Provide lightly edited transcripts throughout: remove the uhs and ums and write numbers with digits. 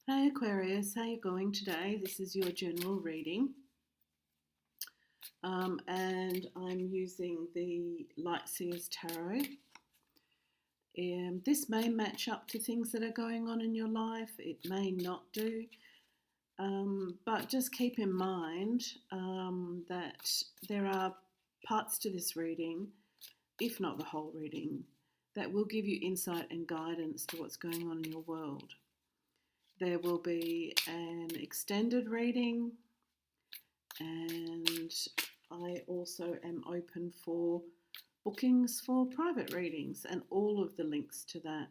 Hey Aquarius, how you going today? This is your general reading, and I'm using the Light Seers Tarot. This may match up to things that are going on in your life. It may not do, but just keep in mind that there are parts to this reading, if not the whole reading, that will give you insight and guidance to what's going on in your world. There will be an extended reading, and I also am open for bookings for private readings, and all of the links to that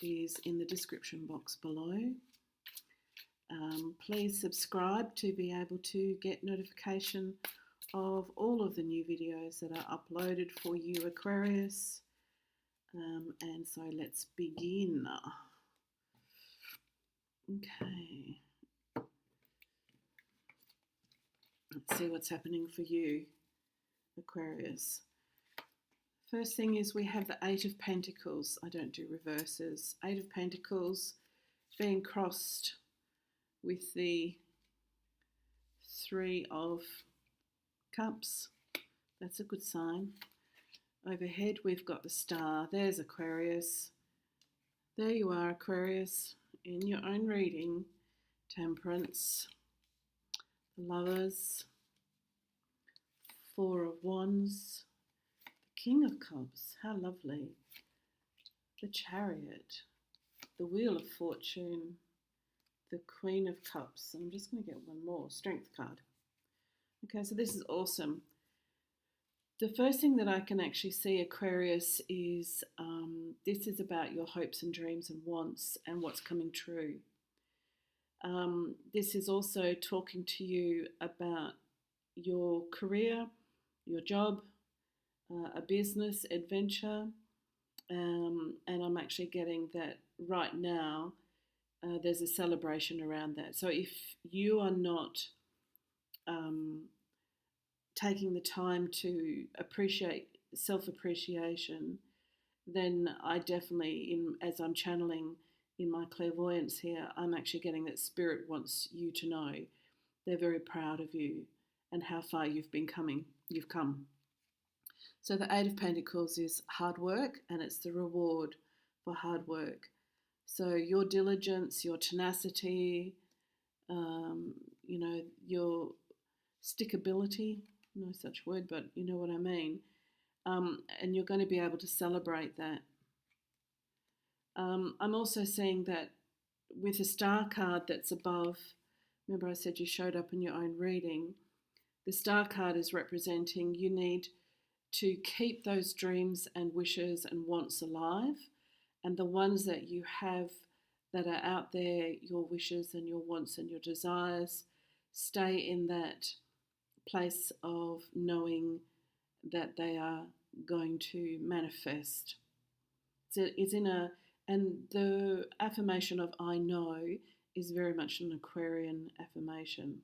is in the description box below. Please subscribe to be able to get notification of all of the new videos that are uploaded for you, Aquarius. And so let's begin. Okay. Let's see what's happening for you, Aquarius. First thing is we have the Eight of Pentacles. I don't do reverses. Eight of Pentacles being crossed with the Three of Cups. That's a good sign. Overhead we've got the Star. There's Aquarius. There you are, Aquarius, in your own reading. Temperance, the Lovers, Four of Wands, King of Cups, how lovely. The Chariot, the Wheel of Fortune, the Queen of Cups. I'm just going to get one more, Strength card. Okay, so this is awesome. The first thing that I can actually see, Aquarius, is this is about your hopes and dreams and wants and what's coming true. This is also talking to you about your career, your job, a business adventure, and I'm actually getting that right now there's a celebration around that. So if you are not taking the time to appreciate self-appreciation, then I definitely, as I'm channeling in my clairvoyance here, I'm actually getting that Spirit wants you to know they're very proud of you and how far you've come. So the Eight of Pentacles is hard work, and it's the reward for hard work. So your diligence, your tenacity, your stickability, no such word, but you know what I mean. And you're going to be able to celebrate that. I'm also seeing that with a Star card that's above, remember I said you showed up in your own reading, the Star card is representing you need to keep those dreams and wishes and wants alive, and the ones that you have that are out there, your wishes and your wants and your desires, stay in that place of knowing that they are going to manifest. And the affirmation of I know is very much an Aquarian affirmation.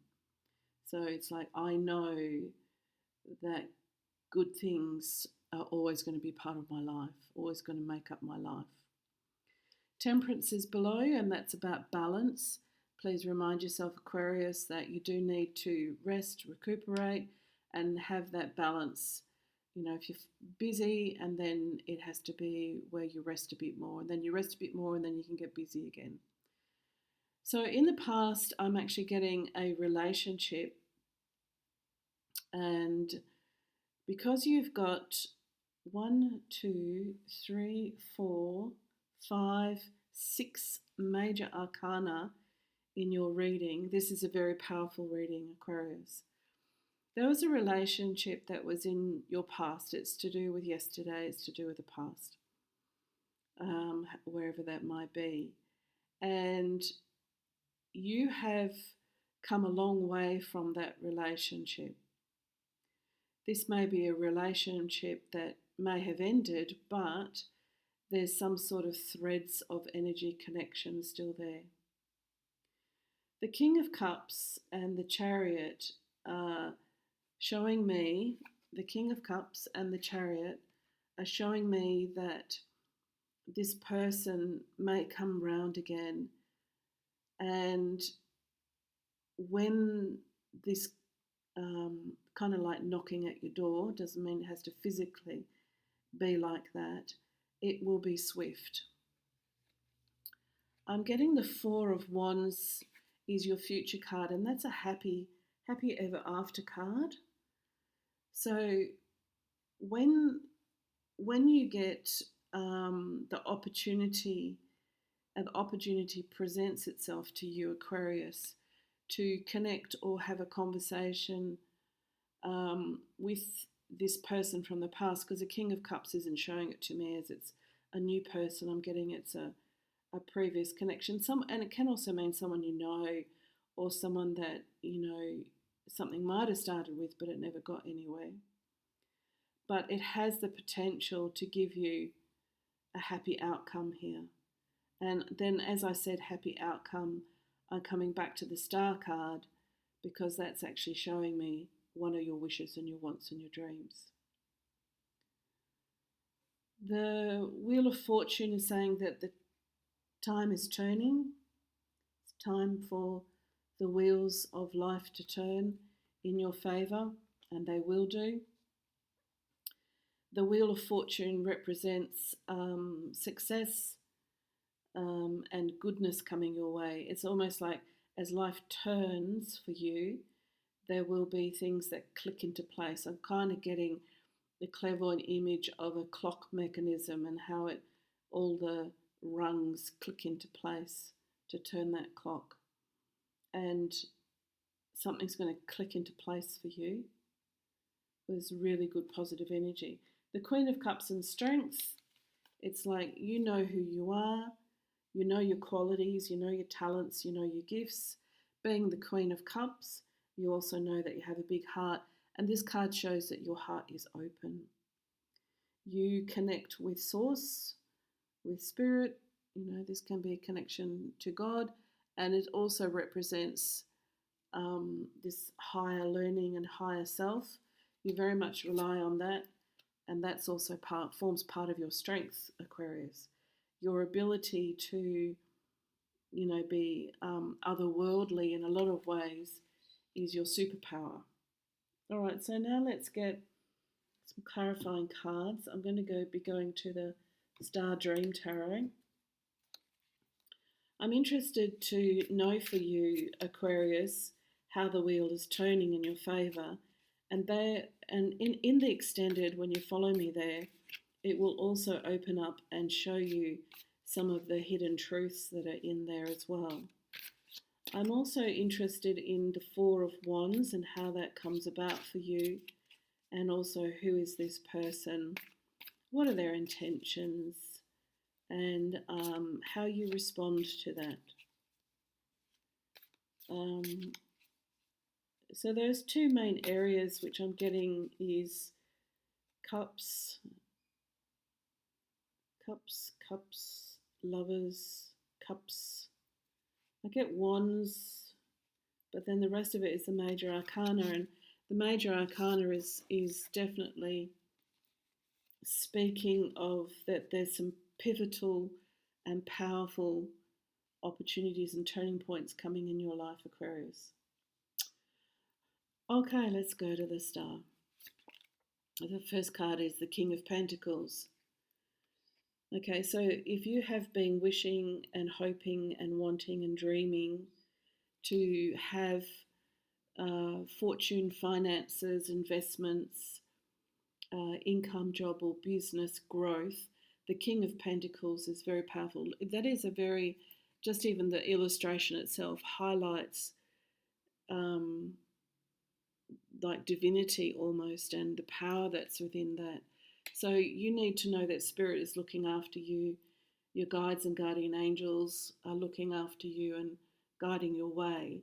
So it's like, I know that good things are always going to be part of my life, always going to make up my life. Temperance is below, and that's about balance. Please remind yourself, Aquarius, that you do need to rest, recuperate, and have that balance. You know, if you're busy, and then it has to be where you rest a bit more, and then you rest a bit more, and then you can get busy again. So in the past, I'm actually getting a relationship, and because you've got 1, 2, 3, 4, 5, 6 major arcana in your reading, this is a very powerful reading, Aquarius. There was a relationship that was in your past. It's to do with yesterday, it's to do with the past, wherever that might be. And you have come a long way from that relationship. This may be a relationship that may have ended, but there's some sort of threads of energy connection still there. The King of Cups and the Chariot are showing me, the King of Cups and the Chariot are showing me that this person may come round again And when this kind of like knocking at your door, doesn't mean it has to physically be like that, it will be swift. I'm getting the Four of Wands is your future card, and that's a happy ever after card. So when you get the opportunity, an opportunity presents itself to you, Aquarius, to connect or have a conversation with this person from the past, because the King of Cups isn't showing it to me as it's a new person. I'm getting it's a previous connection. And it can also mean someone you know, or someone that something might have started with, but it never got anywhere. But it has the potential to give you a happy outcome here. And then, as I said, happy outcome, I'm coming back to the Star card, because that's actually showing me one of your wishes and your wants and your dreams. The Wheel of Fortune is saying that the time is turning. It's time for the wheels of life to turn in your favour, and they will do. The Wheel of Fortune represents success and goodness coming your way. It's almost like as life turns for you, there will be things that click into place. I'm kind of getting the clairvoyant image of a clock mechanism and how all the rungs click into place to turn that clock. And something's going to click into place for you. There's really good positive energy. The Queen of Cups and Strength, it's like you know who you are, you know your qualities, you know your talents, you know your gifts. Being the Queen of Cups, you also know that you have a big heart, and this card shows that your heart is open. You connect with Source, with Spirit. This can be a connection to God, and it also represents this higher learning and higher self. You very much rely on that, and that's also forms part of your strength, Aquarius. Your ability to, be otherworldly in a lot of ways is your superpower. All right, so now let's get some clarifying cards. I'm going to be going to the Star Dream Tarot. I'm interested to know for you, Aquarius, how the wheel is turning in your favour. And in the extended, when you follow me there, it will also open up and show you some of the hidden truths that are in there as well. I'm also interested in the Four of Wands and how that comes about for you, and also who is this person, what are their intentions, and how you respond to that. So those two main areas which I'm getting is cups, lovers, cups. I get wands, but then the rest of it is the major arcana, and the major arcana is definitely speaking of that there's some pivotal and powerful opportunities and turning points coming in your life, Aquarius. Okay, let's go to the Star. The first card is the King of Pentacles. Okay, so if you have been wishing and hoping and wanting and dreaming to have fortune, finances, investments, income, job or business growth, the King of Pentacles is very powerful. That is just even the illustration itself highlights like divinity almost, and the power that's within that. So you need to know that Spirit is looking after you. Your guides and guardian angels are looking after you and guiding your way.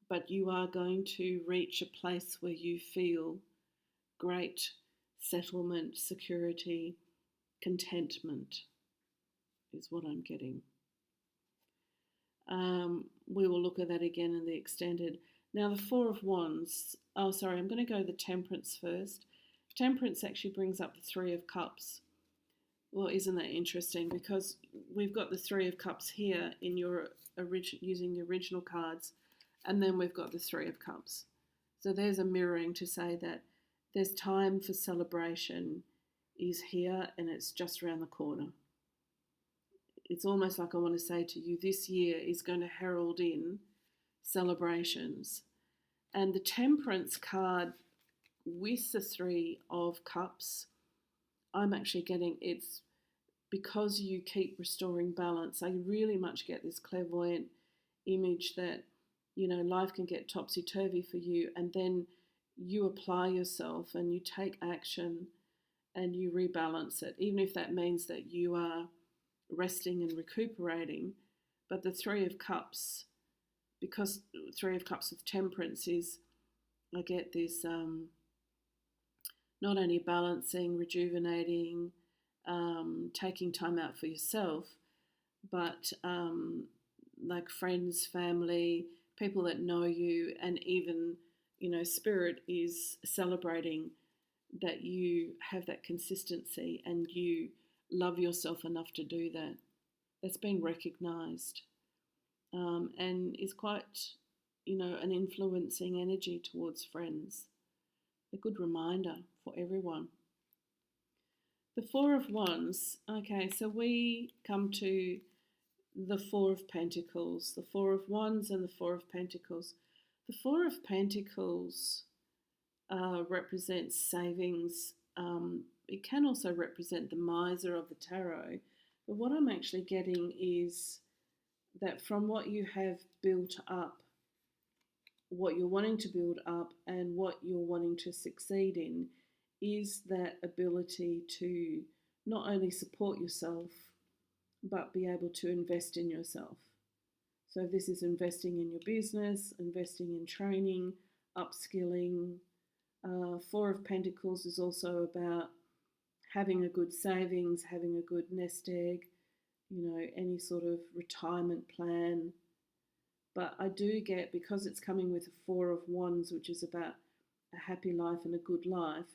But you are going to reach a place where you feel great settlement, security, contentment is what I'm getting. We will look at that again in the extended. Now the Four of Wands. Oh, sorry, I'm going to go the Temperance first. Temperance actually brings up the Three of Cups, Well, isn't that interesting? Because we've got the Three of Cups here in your using the original cards, and then we've got the Three of Cups. So there's a mirroring to say that there's time for celebration is here and it's just around the corner. It's almost like I want to say to you, this year is going to herald in celebrations. And the Temperance card with the Three of Cups, I'm actually getting it's because you keep restoring balance. I really much get this clairvoyant image that, you know, life can get topsy-turvy for you, and then you apply yourself and you take action and you rebalance it, even if that means that you are resting and recuperating. But the Three of Cups, because Three of Cups with Temperance is, I get this not only balancing, rejuvenating, taking time out for yourself, but like friends, family, people that know you, and even, you know, Spirit is celebrating that you have that consistency and you love yourself enough to do that. That's being recognised, and is quite, you know, an influencing energy towards friends. A good reminder for everyone. The Four of Wands. Okay, so we come to the Four of Pentacles, the Four of Wands and the Four of Pentacles. The Four of Pentacles represents savings. It can also represent the miser of the tarot. But what I'm actually getting is that from what you have built up, what you're wanting to build up and what you're wanting to succeed in is that ability to not only support yourself, but be able to invest in yourself. So this is investing in your business, investing in training, upskilling. Four of Pentacles is also about having a good savings, having a good nest egg, you know, any sort of retirement plan. But I do get, because it's coming with a Four of Wands, which is about a happy life and a good life,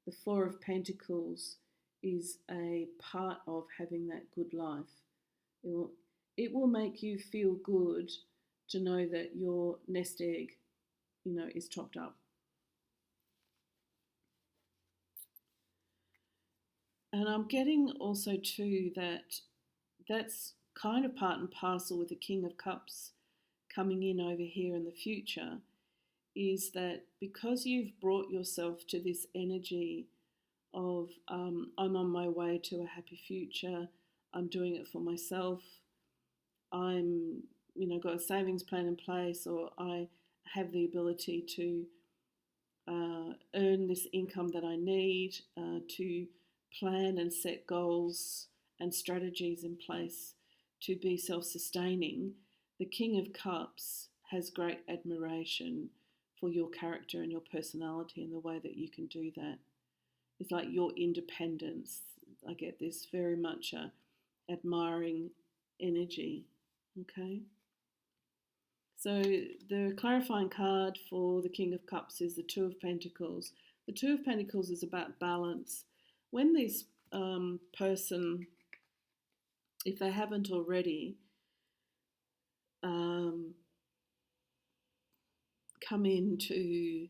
the Four of Pentacles is a part of having that good life. It will make you feel good to know that your nest egg, you know, is topped up. And I'm getting also too that that's kind of part and parcel with the King of Cups coming in over here in the future, is that because you've brought yourself to this energy of I'm on my way to a happy future, I'm doing it for myself, I'm, you know, got a savings plan in place, or I have the ability to earn this income that I need, to plan and set goals and strategies in place to be self-sustaining. The King of Cups has great admiration for your character and your personality and the way that you can do that. It's like your independence. I get this very much admiring energy. Okay. So the clarifying card for the King of Cups is the Two of Pentacles. The Two of Pentacles is about balance. When this person, if they haven't already, come into,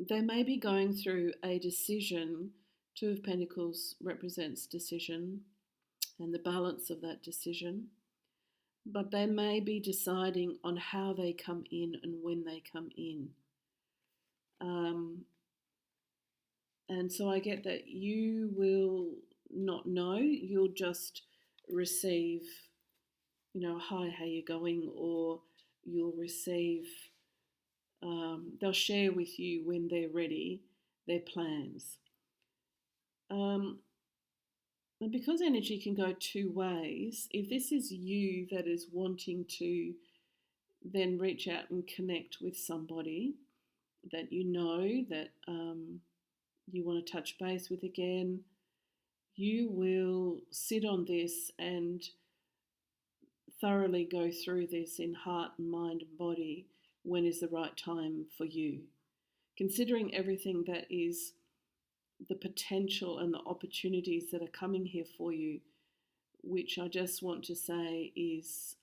they may be going through a decision. Two of Pentacles represents decision and the balance of that decision. But they may be deciding on how they come in and when they come in. And so I get that you will not know, you'll just receive, you know, hi, how you going? Or you'll receive, they'll share with you when they're ready their plans. And because energy can go two ways, if this is you that is wanting to then reach out and connect with somebody that you know, that you want to touch base with again, you will sit on this and thoroughly go through this in heart and mind and body when is the right time for you. Considering everything that is the potential and the opportunities that are coming here for you, which I just want to say is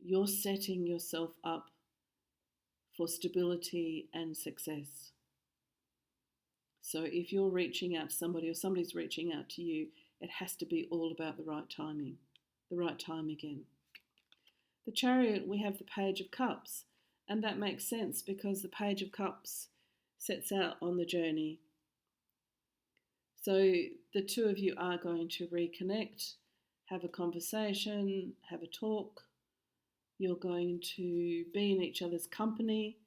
you're setting yourself up for stability and success. So if you're reaching out to somebody or somebody's reaching out to you, it has to be all about the right timing, the right time again. The Chariot, we have the Page of Cups, and that makes sense because the Page of Cups sets out on the journey. So the two of you are going to reconnect, have a conversation, have a talk. You're going to be in each other's company,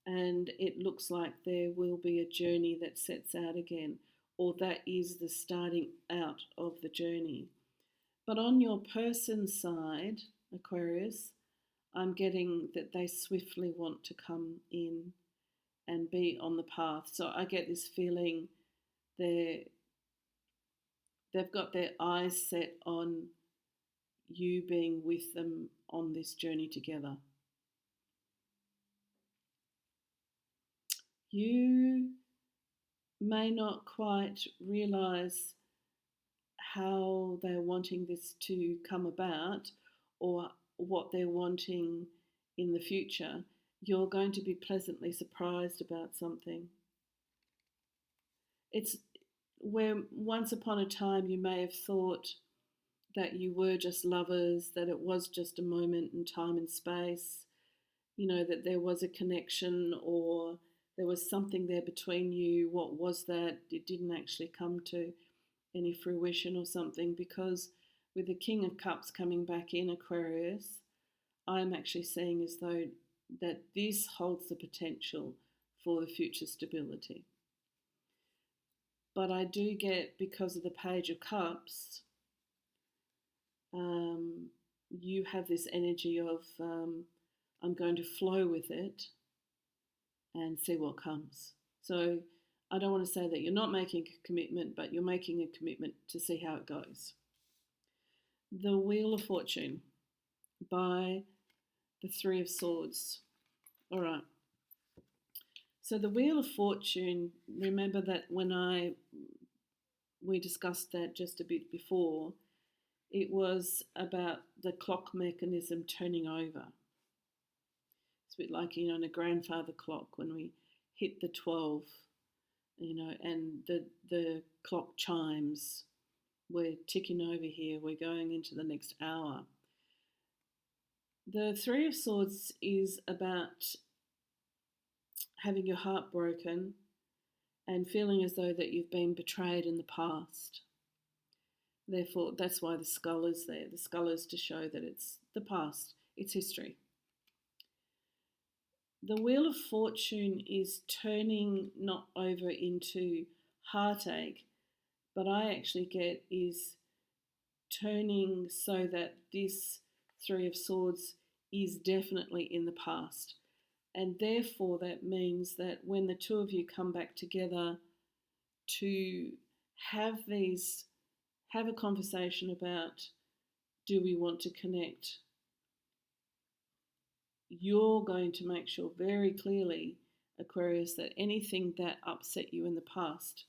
and it looks like there will be a journey that sets out again, or that is the starting out of the journey. But on your person's side, Aquarius, I'm getting that they swiftly want to come in and be on the path. So I get this feeling they've got their eyes set on you being with them on this journey together. You may not quite realize how they're wanting this to come about or what they're wanting in the future. You're going to be pleasantly surprised about something. It's where once upon a time you may have thought that you were just lovers, that it was just a moment in time and space, that there was a connection or there was something there between you. What was that? It didn't actually come to any fruition or something, because with the King of Cups coming back in Aquarius, I'm actually seeing as though that this holds the potential for the future stability. But I do get, because of the Page of Cups, you have this energy of I'm going to flow with it and see what comes. So I don't want to say that you're not making a commitment, but you're making a commitment to see how it goes. The Wheel of Fortune by the Three of Swords. All right. So the Wheel of Fortune, remember that when we discussed that just a bit before, it was about the clock mechanism turning over. It's a bit like, in a grandfather clock when we hit the 12, and the clock chimes. We're ticking over here. We're going into the next hour. The Three of Swords is about having your heart broken and feeling as though that you've been betrayed in the past. Therefore, that's why the skull is there. The skull is to show that it's the past, it's history. The Wheel of Fortune is turning not over into heartache, but I actually get is turning so that this Three of Swords is definitely in the past. And therefore that means that when the two of you come back together to have a conversation about, do we want to connect? You're going to make sure very clearly, Aquarius, that anything that upset you in the past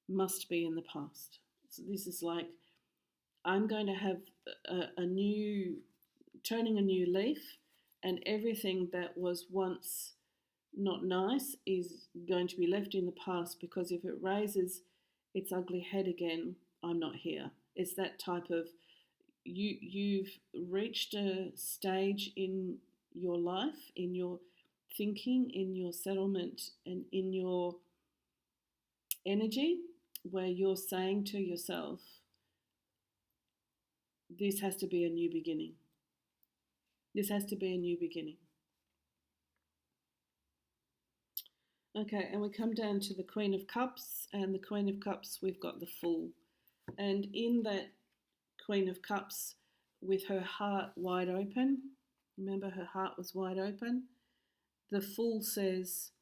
must be in the past. So this is like, I'm going to have turning a new leaf, and everything that was once not nice is going to be left in the past, because if it raises its ugly head again, I'm not here. It's that type of, you've reached a stage in your life, in your thinking, in your settlement, and in your energy, where you're saying to yourself, this has to be a new beginning. This has to be a new beginning. Okay, and we come down to the Queen of Cups, and the Queen of Cups, we've got the Fool. And in that Queen of Cups, with her heart wide open, remember her heart was wide open, the Fool says,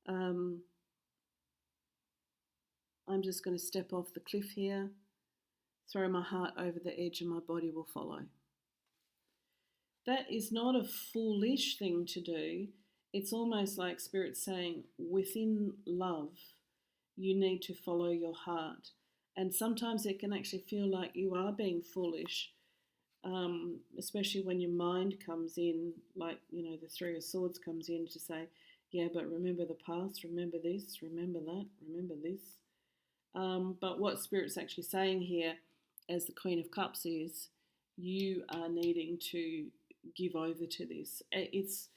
I'm just going to step off the cliff here, throw my heart over the edge, and my body will follow. That is not a foolish thing to do. It's almost like Spirit saying, within love, you need to follow your heart. And sometimes it can actually feel like you are being foolish, especially when your mind comes in, like, the Three of Swords comes in to say, yeah, but remember the past, remember this, remember that, remember this. But what Spirit's actually saying here, as the Queen of Cups, is you are needing to give over to this. It's,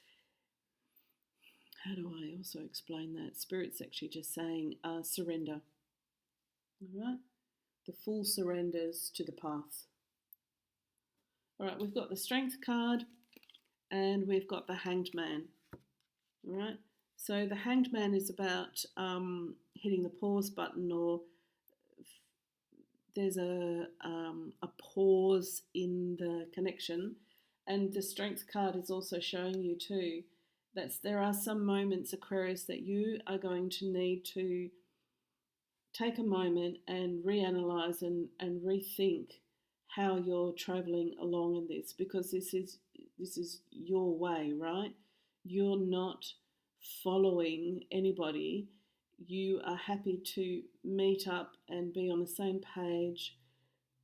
how do I also explain that? Spirit's actually just saying surrender. All right? The full surrenders to the path. All right, we've got the Strength card and we've got the Hanged Man. All right, so the Hanged Man is about hitting the pause button, or there's a pause in the connection. And the Strength card is also showing you too that there are some moments, Aquarius, that you are going to need to take a moment and reanalyze and rethink how you're traveling along in this, because this is your way, right? You're not following anybody. You are happy to meet up and be on the same page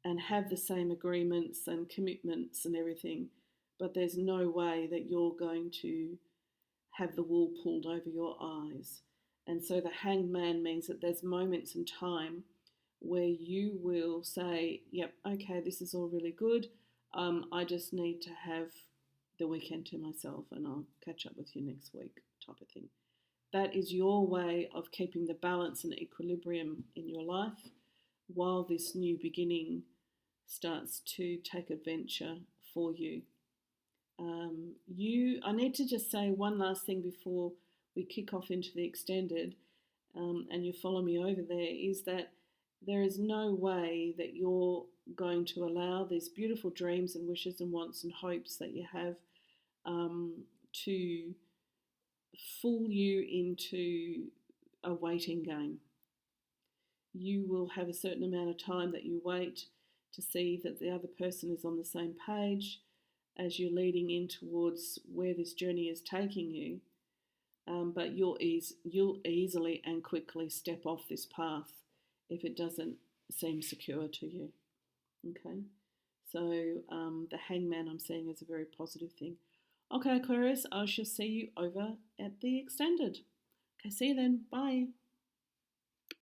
and have the same agreements and commitments and everything, but there's no way that you're going to have the wool pulled over your eyes. And so the Hanged Man means that there's moments in time where you will say, yep, okay, this is all really good. I just need to have the weekend to myself and I'll catch up with you next week, type of thing. That is your way of keeping the balance and equilibrium in your life while this new beginning starts to take adventure for you. I need to just say one last thing before we kick off into the extended, and you follow me over there, is that there is no way that you're going to allow these beautiful dreams and wishes and wants and hopes that you have to fool you into a waiting game. You will have a certain amount of time that you wait to see that the other person is on the same page as you're leading in towards where this journey is taking you. But you'll easily and quickly step off this path if it doesn't seem secure to you. Okay, so the Hangman I'm seeing is a very positive thing. Okay, Aquarius, I shall see you over at the extended. Okay, see you then. Bye.